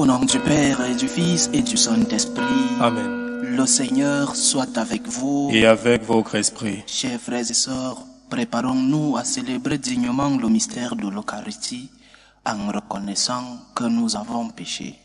Au nom du Père et du Fils et du Saint-Esprit. Amen. Le Seigneur soit avec vous. Et avec votre esprit. Chers frères et sœurs, préparons-nous à célébrer dignement le mystère de l'Eucharistie en reconnaissant que nous avons péché.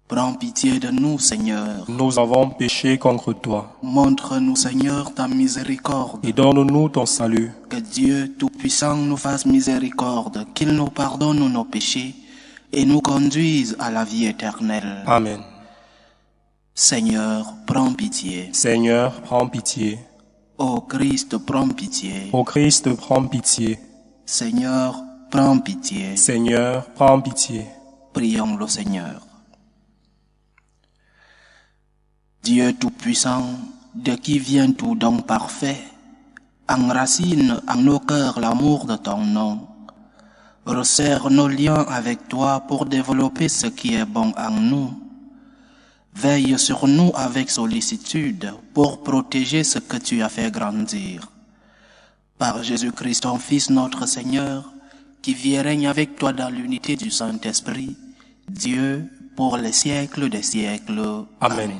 Prends pitié de nous, Seigneur. Nous avons péché contre toi. Montre-nous, Seigneur, ta miséricorde. Et donne-nous ton salut. Que Dieu Tout-Puissant nous fasse miséricorde, qu'il nous pardonne nos péchés et nous conduise à la vie éternelle. Amen. Seigneur, prends pitié. Seigneur, prends pitié. Ô Christ, prends pitié. Ô Christ, prends pitié. Seigneur, prends pitié. Seigneur, prends pitié. Prions le Seigneur. Dieu Tout-Puissant, de qui vient tout don parfait, enracine en nos cœurs l'amour de ton nom. Resserre nos liens avec toi pour développer ce qui est bon en nous. Veille sur nous avec sollicitude pour protéger ce que tu as fait grandir. Par Jésus-Christ, ton Fils, notre Seigneur, qui vit et règne avec toi dans l'unité du Saint-Esprit, Dieu, pour les siècles des siècles. Amen. Amen.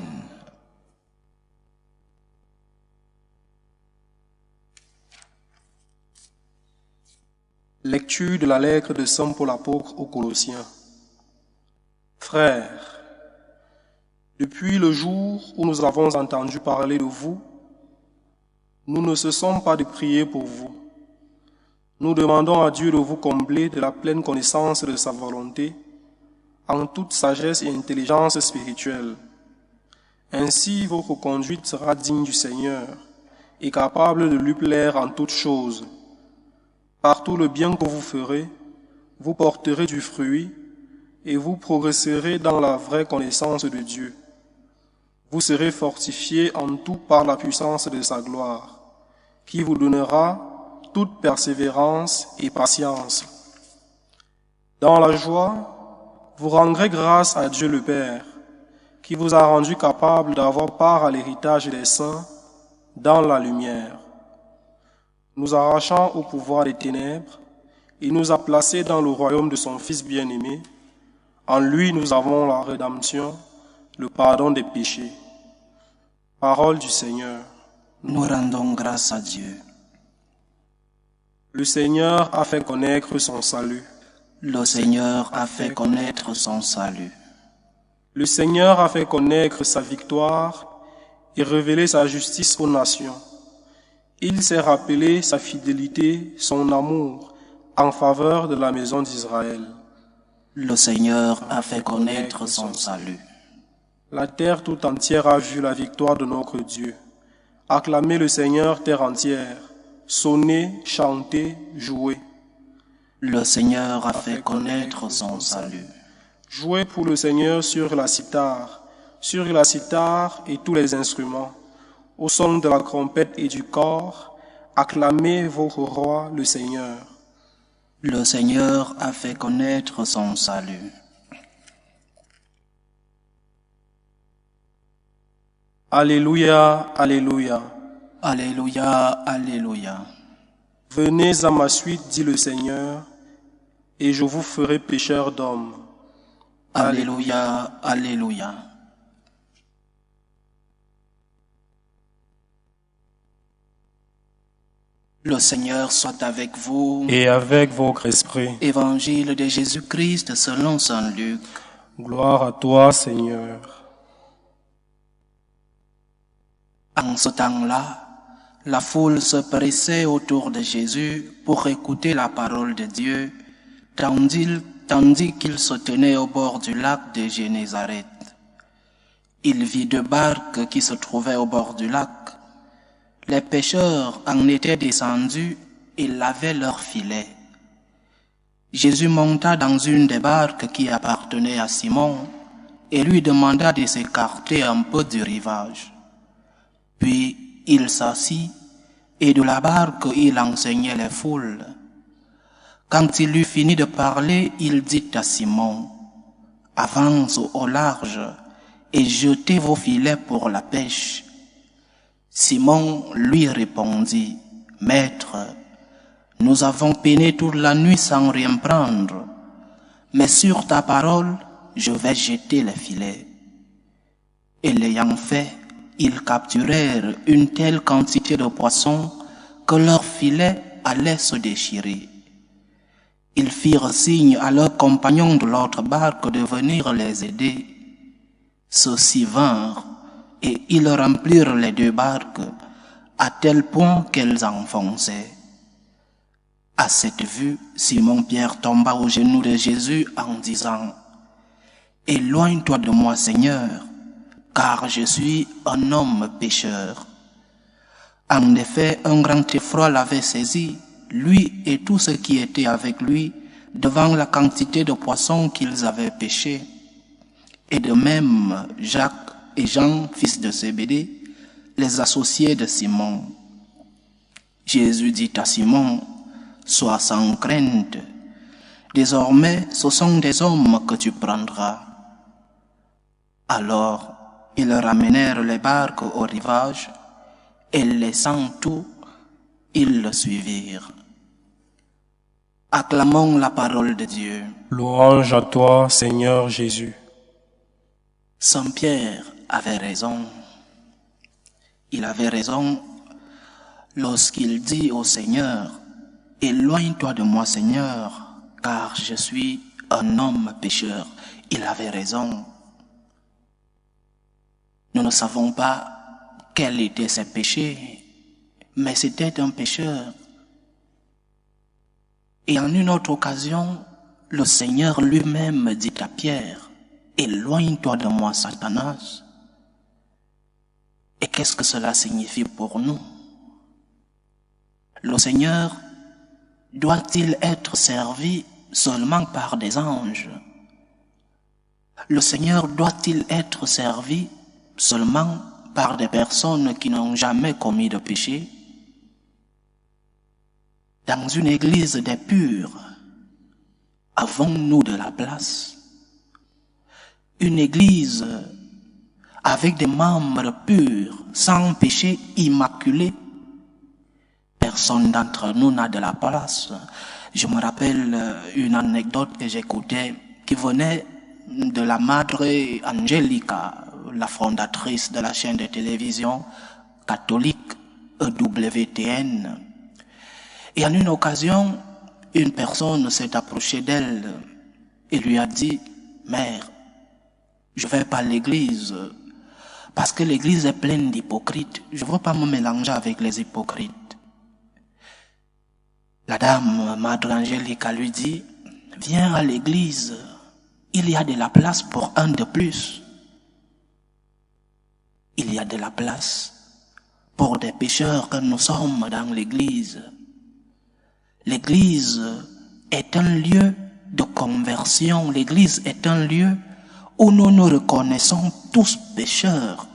Lecture de la lettre de Saint Paul apôtre aux Colossiens. Frères, depuis le jour où nous avons entendu parler de vous, nous ne cessons pas de prier pour vous. Nous demandons à Dieu de vous combler de la pleine connaissance de sa volonté, en toute sagesse et intelligence spirituelle. Ainsi, votre conduite sera digne du Seigneur et capable de lui plaire en toutes choses. Par tout le bien que vous ferez, vous porterez du fruit et vous progresserez dans la vraie connaissance de Dieu. Vous serez fortifiés en tout par la puissance de sa gloire, qui vous donnera toute persévérance et patience. Dans la joie, vous rendrez grâce à Dieu le Père, qui vous a rendu capable d'avoir part à l'héritage des saints dans la lumière. Nous arrachant au pouvoir des ténèbres, il nous a placés dans le royaume de son Fils bien-aimé. En lui, nous avons la rédemption, le pardon des péchés. Parole du Seigneur. Nous rendons grâce à Dieu. Le Seigneur a fait connaître son salut. Le Seigneur a fait connaître son salut. Le Seigneur a fait connaître sa victoire et révélé sa justice aux nations. Il s'est rappelé sa fidélité, son amour en faveur de la maison d'Israël. Le Seigneur a fait connaître son salut. La terre tout entière a vu la victoire de notre Dieu. Acclamez le Seigneur, terre entière. Sonnez, chantez, jouez. Le Seigneur a fait connaître son salut. Jouez pour le Seigneur sur la cithare et tous les instruments. Au son de la trompette et du cor, acclamez votre roi, le Seigneur. Le Seigneur a fait connaître son salut. Alléluia, alléluia. Alléluia, alléluia. Venez à ma suite, dit le Seigneur, et je vous ferai pécheurs d'hommes. Alléluia, alléluia. Le Seigneur soit avec vous. Et avec votre esprit. Évangile de Jésus-Christ selon saint Luc. Gloire à toi, Seigneur. En ce temps-là, la foule se pressait autour de Jésus pour écouter la parole de Dieu, tandis qu'il se tenait au bord du lac de Génézareth. Il vit 2 barques qui se trouvaient au bord du lac. Les pêcheurs en étaient descendus et lavaient leurs filets. Jésus monta dans une des barques qui appartenait à Simon et lui demanda de s'écarter un peu du rivage. Puis il s'assit et de la barque il enseignait les foules. Quand il eut fini de parler, il dit à Simon, « Avance au large et jetez vos filets pour la pêche. » Simon lui répondit, « Maître, Nous avons peiné toute la nuit sans rien prendre, mais sur ta parole, je vais jeter les filets. Et l'ayant fait, ils capturèrent une telle quantité de poissons que leurs filets allaient se déchirer. Ils firent signe à leurs compagnons de l'autre barque de venir les aider. Ceux-ci vinrent, et ils remplirent les deux barques, à tel point qu'elles enfonçaient. À cette vue, Simon-Pierre tomba aux genoux de Jésus en disant, « Éloigne-toi de moi, Seigneur, car je suis un homme pécheur. » En effet, un grand effroi l'avait saisi, lui et tous ceux qui étaient avec lui, devant la quantité de poissons qu'ils avaient pêchés. Et de même, Jacques et Jean, fils de Zébédée, les associés de Simon. Jésus dit à Simon, « Sois sans crainte, désormais ce sont des hommes que tu prendras. » Alors, ils ramenèrent les barques au rivage, et laissant tout, ils le suivirent. Acclamons la parole de Dieu. Louange à toi, Seigneur Jésus. Saint Pierre avait raison. Il avait raison lorsqu'il dit au Seigneur, « Éloigne-toi de moi, Seigneur, car je suis un homme pécheur. » Il avait raison. Nous ne savons pas quels étaient ses péchés, mais c'était un pécheur. Et en une autre occasion, le Seigneur lui-même dit à Pierre, « Éloigne-toi de moi, Satanas. » Et qu'est-ce que cela signifie pour nous? Le Seigneur doit-il être servi seulement par des anges? Le Seigneur doit-il être servi seulement par des personnes qui n'ont jamais commis de péché? Dans une église des purs, avons-nous de la place? Une église avec des membres purs, sans péché, immaculés? Personne d'entre nous n'a de la place. Je me rappelle une anecdote que j'écoutais qui venait de la Madre Angelica, la fondatrice de la chaîne de télévision catholique EWTN. Et en une occasion, une personne s'est approchée d'elle et lui a dit, « Mère, je ne vais pas à l'église parce que l'église est pleine d'hypocrites. Je ne veux pas me mélanger avec les hypocrites. » La dame, Madre Angelica, lui dit, « Viens à l'église, il y a de la place pour un de plus. Il y a de la place pour des pécheurs que nous sommes dans l'église. L'église est un lieu de conversion. L'église est un lieu où nous nous reconnaissons tous pécheurs.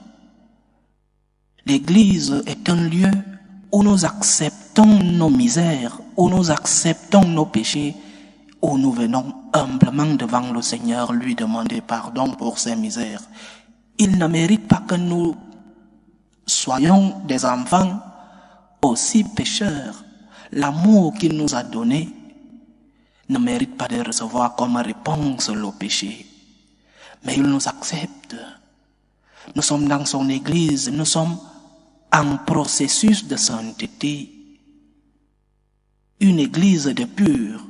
L'église est un lieu où nous acceptons nos misères, où nous acceptons nos péchés, où nous venons humblement devant le Seigneur lui demander pardon pour ses misères. Il ne mérite pas que nous soyons des enfants aussi pécheurs. L'amour qu'il nous a donné ne mérite pas de recevoir comme réponse le péché. Mais il nous accepte. Nous sommes dans son église, nous sommes en processus de sainteté. Une église de purs.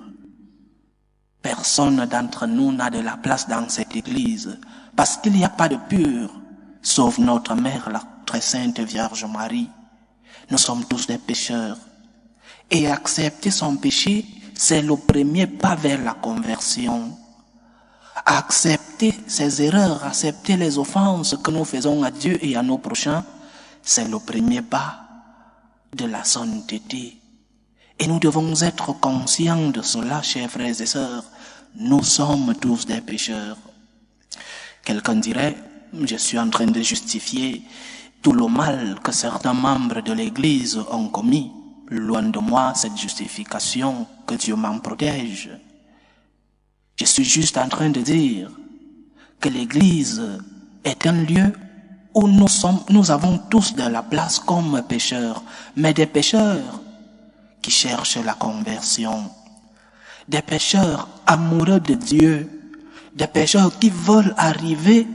Personne d'entre nous n'a de la place dans cette église, parce qu'il n'y a pas de pur, sauf notre mère, la très sainte Vierge Marie. Nous sommes tous des pécheurs. Et accepter son péché, c'est le premier pas vers la conversion. Accepter ses erreurs, accepter les offenses que nous faisons à Dieu et à nos prochains, c'est le premier pas de la sainteté. Et nous devons être conscients de cela, chers frères et sœurs. Nous sommes tous des pécheurs. Quelqu'un dirait, je suis en train de justifier tout le mal que certains membres de l'Église ont commis. Loin de moi cette justification, que Dieu m'en protège. Je suis juste en train de dire que l'Église est un lieu où nous avons tous de la place comme pécheurs, mais des pécheurs qui cherchent la conversion, des pécheurs amoureux de Dieu, des pécheurs qui veulent arriver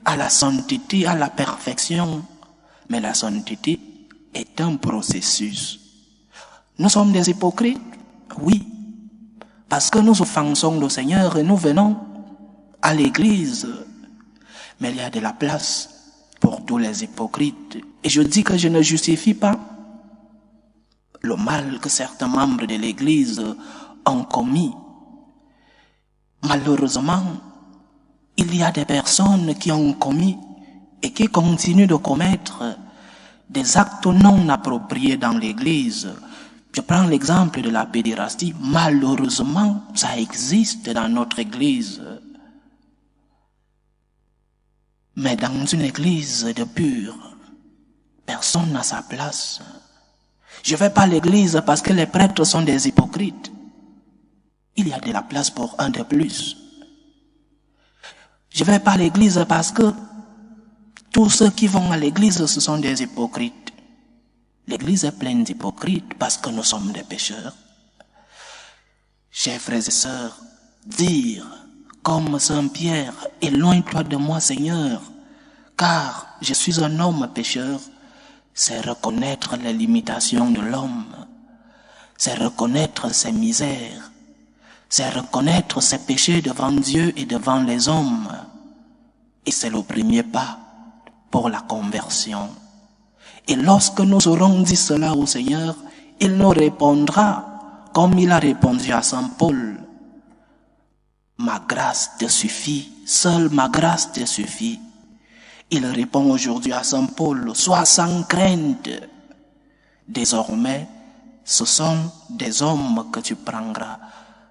à la sainteté, à la perfection. Mais la sainteté est un processus. Nous sommes des hypocrites, oui, parce que nous offensons le Seigneur et nous venons à l'église. Mais il y a de la place pour tous les hypocrites. Et je dis que je ne justifie pas le mal que certains membres de l'église ont commis. Malheureusement, il y a des personnes qui ont commis et qui continuent de commettre des actes non appropriés dans l'église. Je prends l'exemple de la pédérastie. Malheureusement, ça existe dans notre église. Mais dans une église de pur, personne n'a sa place. Je ne vais pas à l'église parce que les prêtres sont des hypocrites. Il y a de la place pour un de plus. Je ne vais pas à l'église parce que tous ceux qui vont à l'église, ce sont des hypocrites. L'église est pleine d'hypocrites parce que nous sommes des pécheurs. Chers frères et sœurs, dire comme Saint Pierre, éloigne-toi de moi, Seigneur, car je suis un homme pécheur, c'est reconnaître les limitations de l'homme, c'est reconnaître ses misères, c'est reconnaître ses péchés devant Dieu et devant les hommes. Et c'est le premier pas pour la conversion. Et lorsque nous aurons dit cela au Seigneur, il nous répondra comme il a répondu à Saint Paul. Ma grâce te suffit, seule ma grâce te suffit. Il répond aujourd'hui à Saint Paul, sois sans crainte. Désormais, ce sont des hommes que tu prendras.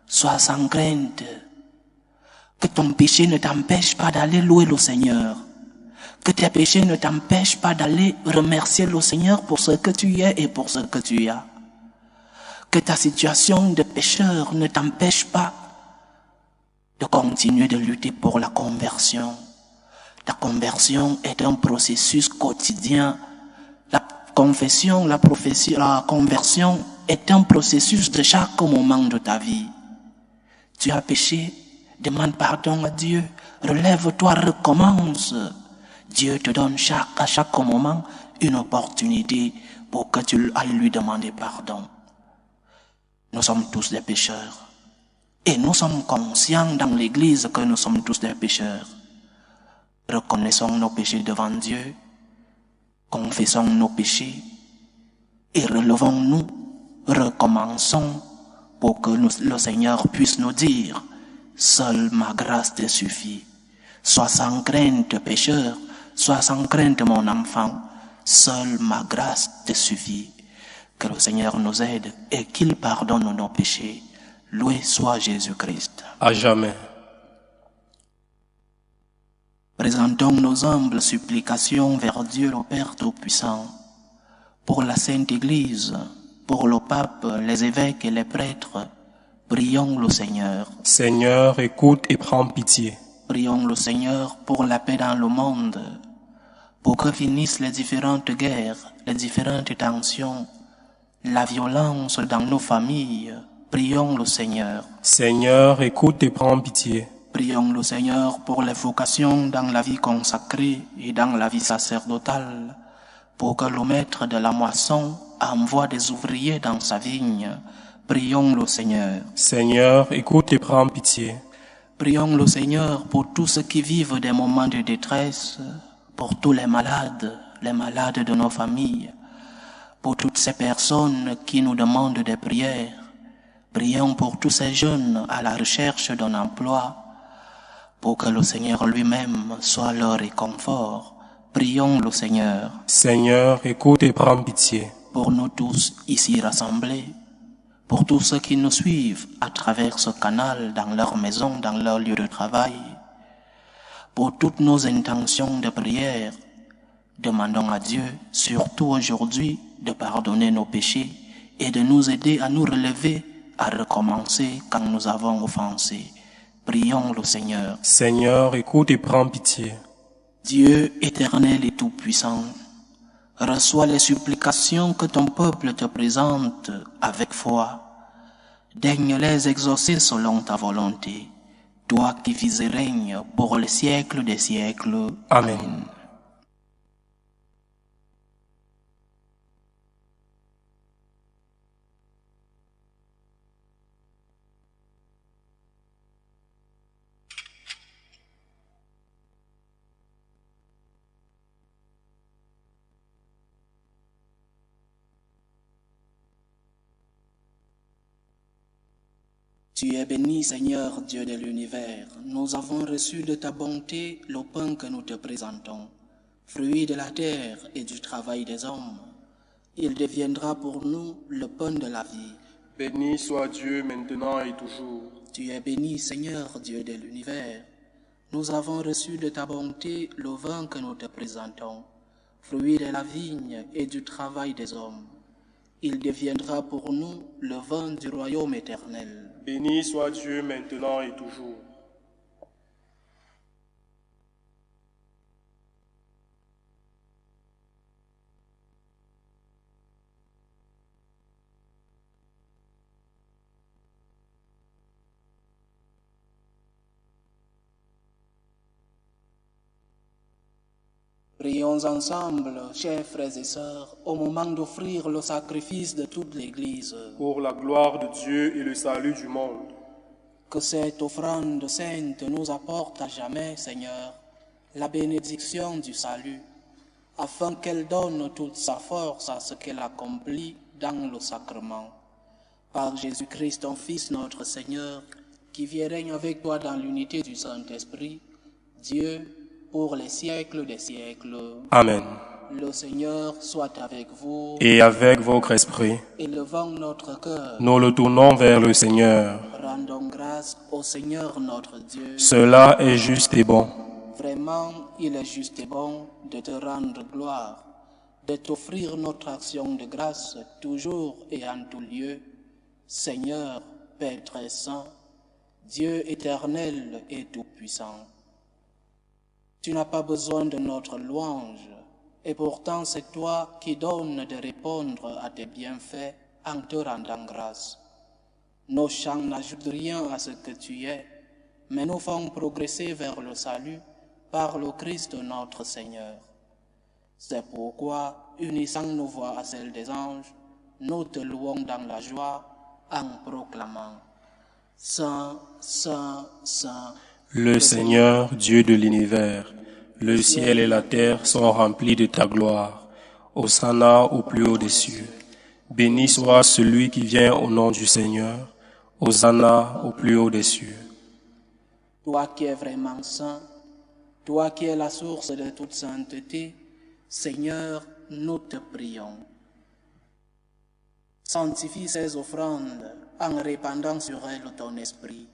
Sois sans crainte. Que ton péché ne t'empêche pas d'aller louer le Seigneur. Que tes péchés ne t'empêchent pas d'aller remercier le Seigneur pour ce que tu es et pour ce que tu as. Que ta situation de pécheur ne t'empêche pas de continuer de lutter pour la conversion. La conversion est un processus quotidien. La conversion est un processus de chaque moment de ta vie. Tu as péché, demande pardon à Dieu, relève-toi, recommence. Dieu te donne à chaque moment une opportunité pour que tu ailles lui demander pardon. Nous sommes tous des pécheurs. Et nous sommes conscients dans l'église que nous sommes tous des pécheurs. Reconnaissons nos péchés devant Dieu, confessons nos péchés et relevons-nous, recommençons pour que le Seigneur puisse nous dire « Seule ma grâce te suffit. Sois sans crainte, pécheur, sois sans crainte, mon enfant. Seule ma grâce te suffit. » Que le Seigneur nous aide et qu'il pardonne nos péchés. Loué soit Jésus-Christ. À jamais. Présentons nos humbles supplications vers Dieu le Père Tout-Puissant, pour la Sainte Église, pour le pape, les évêques et les prêtres. Prions le Seigneur. Seigneur, écoute et prends pitié. Prions le Seigneur pour la paix dans le monde, pour que finissent les différentes guerres, les différentes tensions, la violence dans nos familles. Prions le Seigneur. Seigneur, écoute et prends pitié. Prions le Seigneur pour les vocations dans la vie consacrée et dans la vie sacerdotale, pour que le maître de la moisson envoie des ouvriers dans sa vigne. Prions le Seigneur. Seigneur, écoute et prends pitié. Prions le Seigneur pour tous ceux qui vivent des moments de détresse, pour tous les malades de nos familles, pour toutes ces personnes qui nous demandent des prières. Prions pour tous ces jeunes à la recherche d'un emploi, pour que le Seigneur lui-même soit leur réconfort. Prions le Seigneur. Seigneur, écoute et prends pitié. Pour nous tous ici rassemblés, pour tous ceux qui nous suivent à travers ce canal, dans leur maison, dans leur lieu de travail, pour toutes nos intentions de prière, demandons à Dieu, surtout aujourd'hui, de pardonner nos péchés et de nous aider à nous relever, à recommencer quand nous avons offensé. Prions le Seigneur. Seigneur, écoute et prends pitié. Dieu éternel et tout-puissant, reçois les supplications que ton peuple te présente avec foi. Daigne les exaucer selon ta volonté, toi qui vis et règnes pour les siècles des siècles. Amen. Tu es béni, Seigneur Dieu de l'univers. Nous avons reçu de ta bonté le pain que nous te présentons, fruit de la terre et du travail des hommes. Il deviendra pour nous le pain de la vie. Béni soit Dieu maintenant et toujours. Tu es béni, Seigneur Dieu de l'univers. Nous avons reçu de ta bonté le vin que nous te présentons, fruit de la vigne et du travail des hommes. Il deviendra pour nous le vin du royaume éternel. Béni soit Dieu maintenant et toujours. Prions ensemble, chers frères et sœurs, au moment d'offrir le sacrifice de toute l'Église. Pour la gloire de Dieu et le salut du monde. Que cette offrande sainte nous apporte à jamais, Seigneur, la bénédiction du salut, afin qu'elle donne toute sa force à ce qu'elle accomplit dans le sacrement. Par Jésus-Christ, ton Fils, notre Seigneur, qui vit et règne avec toi dans l'unité du Saint-Esprit, Dieu, pour les siècles des siècles. Amen. Le Seigneur soit avec vous. Et avec votre esprit, Élevons notre cœur. nous le tournons vers le Seigneur. Rendons grâce au Seigneur notre Dieu. Cela est juste et bon. Vraiment, il est juste et bon de te rendre gloire, de t'offrir notre action de grâce toujours et en tout lieu. Seigneur, Père très saint, Dieu éternel et tout-puissant. Tu n'as pas besoin de notre louange, et pourtant c'est toi qui donnes de répondre à tes bienfaits en te rendant grâce. Nos chants n'ajoutent rien à ce que tu es, mais nous font progresser vers le salut par le Christ notre Seigneur. C'est pourquoi, unissant nos voix à celles des anges, nous te louons dans la joie en proclamant « Saint, Saint, Saint ». Le Seigneur, Dieu de l'univers, le ciel et la terre sont remplis de ta gloire. Hosanna au plus haut des cieux. Béni soit celui qui vient au nom du Seigneur. Hosanna au plus haut des cieux. Toi qui es vraiment saint, toi qui es la source de toute sainteté, Seigneur, nous te prions. Sanctifie ces offrandes en répandant sur elles ton esprit,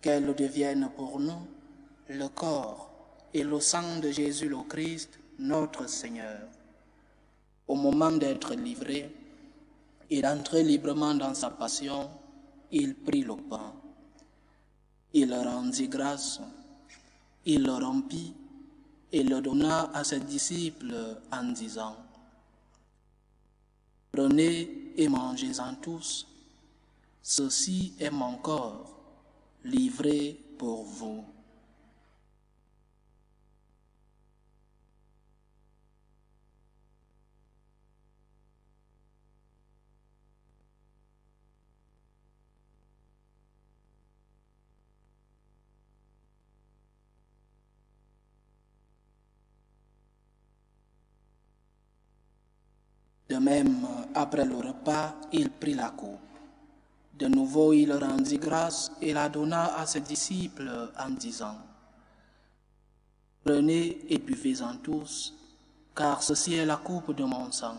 qu'elles deviennent pour nous le corps et le sang de Jésus le Christ, notre Seigneur. Au moment d'être livré et d'entrer librement dans sa passion, il prit le pain. Il rendit grâce, il le rompit et le donna à ses disciples en disant « Prenez et mangez-en tous, ceci est mon corps, livré pour vous. » De même, après le repas, il prit la coupe. De nouveau, il rendit grâce et la donna à ses disciples en disant « Prenez et buvez-en tous, car ceci est la coupe de mon sang,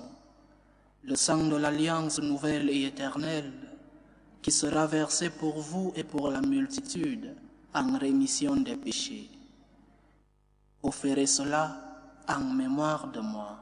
le sang de l'alliance nouvelle et éternelle, qui sera versé pour vous et pour la multitude en rémission des péchés. Vous ferez cela en mémoire de moi. »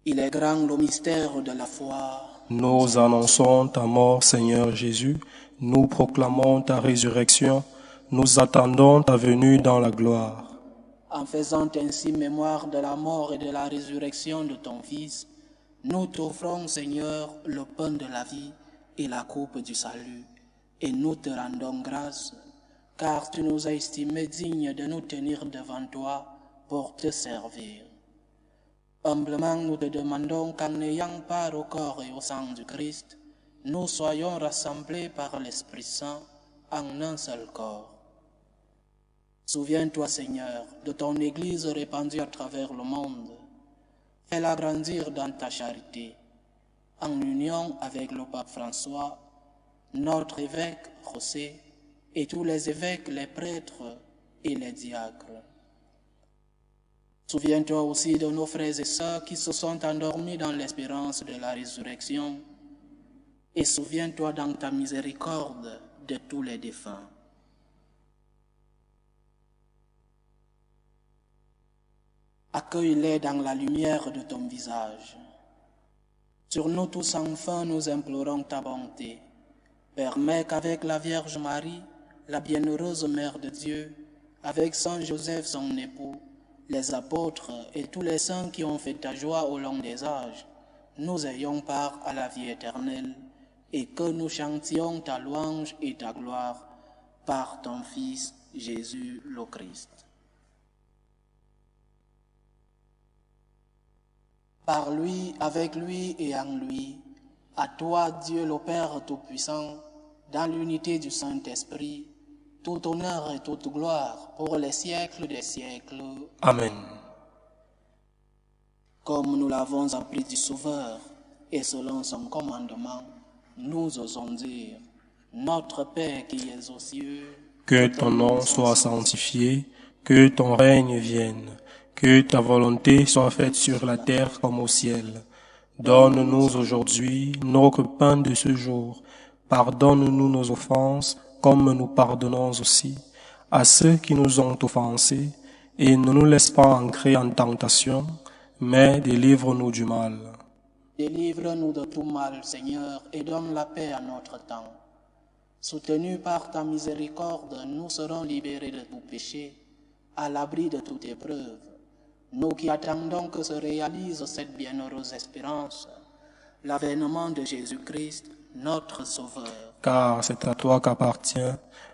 Il est grand le mystère de la foi. Nous annonçons ta mort, Seigneur Jésus. Nous proclamons ta résurrection. Nous attendons ta venue dans la gloire. En faisant ainsi mémoire de la mort et de la résurrection de ton Fils, nous t'offrons, Seigneur, le pain de la vie et la coupe du salut, et nous te rendons grâce, car tu nous as estimés dignes de nous tenir devant toi pour te servir. Humblement, nous te demandons qu'en ayant part au corps et au sang du Christ, nous soyons rassemblés par l'Esprit Saint en un seul corps. Souviens-toi, Seigneur, de ton Église répandue à travers le monde. Fais-la grandir dans ta charité, en union avec le pape François, notre évêque José, et tous les évêques, les prêtres et les diacres. Souviens-toi aussi de nos frères et sœurs qui se sont endormis dans l'espérance de la résurrection, et souviens-toi dans ta miséricorde de tous les défunts. Accueille-les dans la lumière de ton visage. Sur nous tous enfin, nous implorons ta bonté. Permets qu'avec la Vierge Marie, la bienheureuse Mère de Dieu, avec Saint Joseph son époux, les apôtres et tous les saints qui ont fait ta joie au long des âges, nous ayons part à la vie éternelle, et que nous chantions ta louange et ta gloire par ton Fils Jésus le Christ. Par lui, avec lui et en lui, à toi, Dieu le Père Tout-Puissant, dans l'unité du Saint-Esprit, tout honneur et toute gloire pour les siècles des siècles. Amen. Comme nous l'avons appris du Sauveur, et selon son commandement, nous osons dire, Notre Père qui es aux cieux, que ton nom soit sanctifié, que ton règne vienne, que ta volonté soit faite sur la terre comme au ciel. Donne-nous aujourd'hui notre pain de ce jour. Pardonne-nous nos offenses, comme nous pardonnons aussi à ceux qui nous ont offensés, et ne nous laisse pas entrer en tentation, mais délivre-nous du mal. Délivre-nous de tout mal, Seigneur, et donne la paix à notre temps. Soutenus par ta miséricorde, nous serons libérés de tout péché, à l'abri de toute épreuve. Nous qui attendons que se réalise cette bienheureuse espérance, l'avènement de Jésus-Christ, notre Sauveur. Car c'est à toi qu'appartient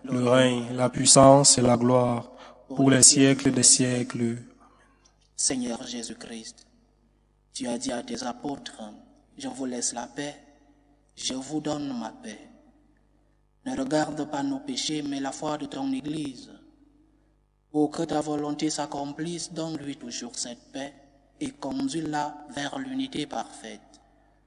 le règne, la puissance et la gloire pour les siècles des siècles. Seigneur Jésus-Christ, tu as dit à tes apôtres, je vous laisse la paix, je vous donne ma paix. Ne regarde pas nos péchés, mais la foi de ton Église. Pour que ta volonté s'accomplisse, donne-lui toujours cette paix et conduis-la vers l'unité parfaite.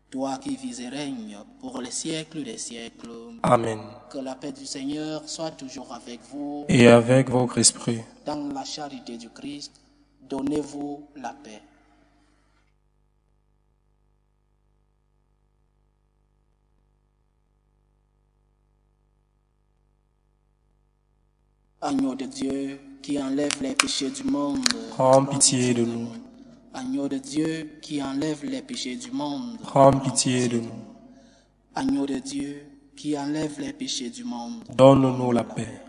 Toi qui vis et règnes pour les siècles des siècles. Amen. Que la paix du Seigneur soit toujours avec vous. Et avec votre esprit. Dans la charité du Christ, donnez-vous la paix. Agneau de Dieu qui enlève les péchés du monde, prends pitié de nous. Agneau de Dieu qui enlève les péchés du monde, prends pitié de nous. Agneau de Dieu qui enlève les péchés du monde, donne-nous la paix.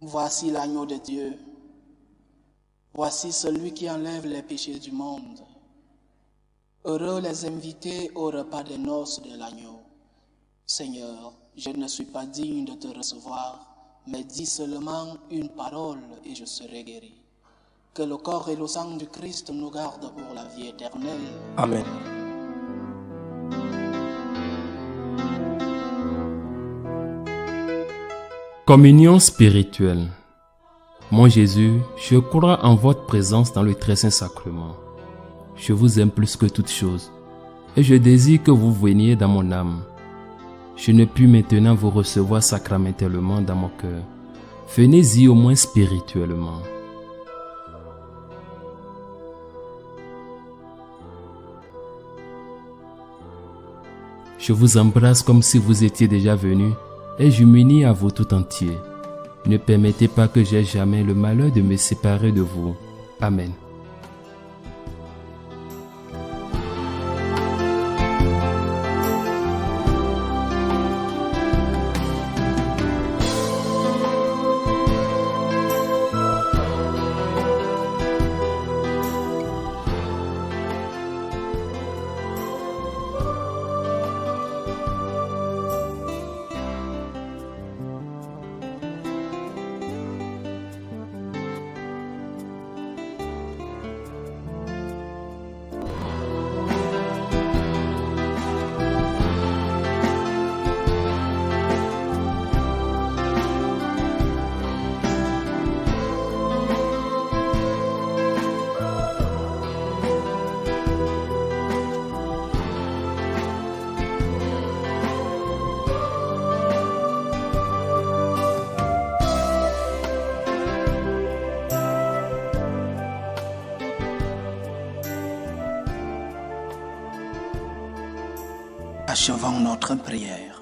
Voici l'agneau de Dieu. Voici celui qui enlève les péchés du monde. Heureux les invités au repas des noces de l'agneau. Seigneur, je ne suis pas digne de te recevoir, mais dis seulement une parole et je serai guéri. Que le corps et le sang du Christ nous gardent pour la vie éternelle. Amen. Communion spirituelle. Mon Jésus, je crois en votre présence dans le très saint sacrement. Je vous aime plus que toute chose, et je désire que vous veniez dans mon âme. Je ne puis maintenant vous recevoir sacramentellement dans mon cœur. Venez-y au moins spirituellement. Je vous embrasse comme si vous étiez déjà venu et je m'unis à vous tout entier. Ne permettez pas que j'aie jamais le malheur de me séparer de vous. Amen. Achevons notre prière.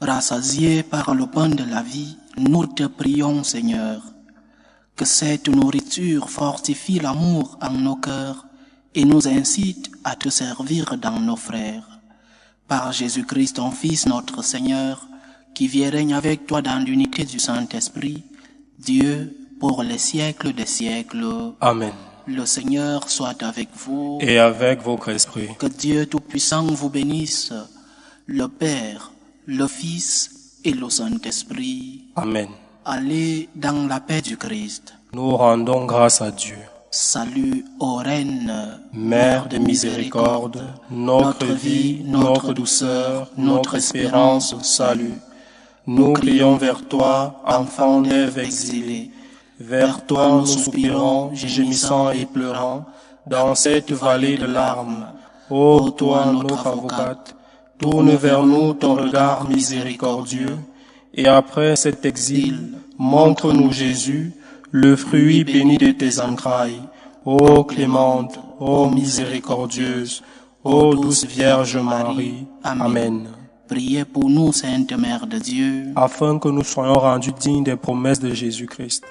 Rassasiés par le pain de la vie, nous te prions, Seigneur, que cette nourriture fortifie l'amour en nos cœurs et nous incite à te servir dans nos frères. Par Jésus-Christ, ton Fils, notre Seigneur, qui vit et règne avec toi dans l'unité du Saint-Esprit, Dieu, pour les siècles des siècles. Amen. Le Seigneur soit avec vous. Et avec votre esprit. Que Dieu Tout-Puissant vous bénisse, le Père, le Fils et le Saint-Esprit. Amen. Allez dans la paix du Christ. Nous rendons grâce à Dieu. Salut ô Reine, Mère de miséricorde, notre vie, notre douceur, notre espérance, salut. Nous crions vers toi, enfant d'Ève exilée. Vers toi nous soupirons, gémissant et pleurant, dans cette vallée de larmes. Ô toi, notre avocate, tourne vers nous ton regard miséricordieux, et après cet exil, montre-nous Jésus, le fruit béni de tes entrailles. Ô clémente, ô miséricordieuse, ô douce Vierge Marie. Amen. Priez pour nous, Sainte Mère de Dieu, Afin que nous soyons rendus dignes des promesses de Jésus-Christ.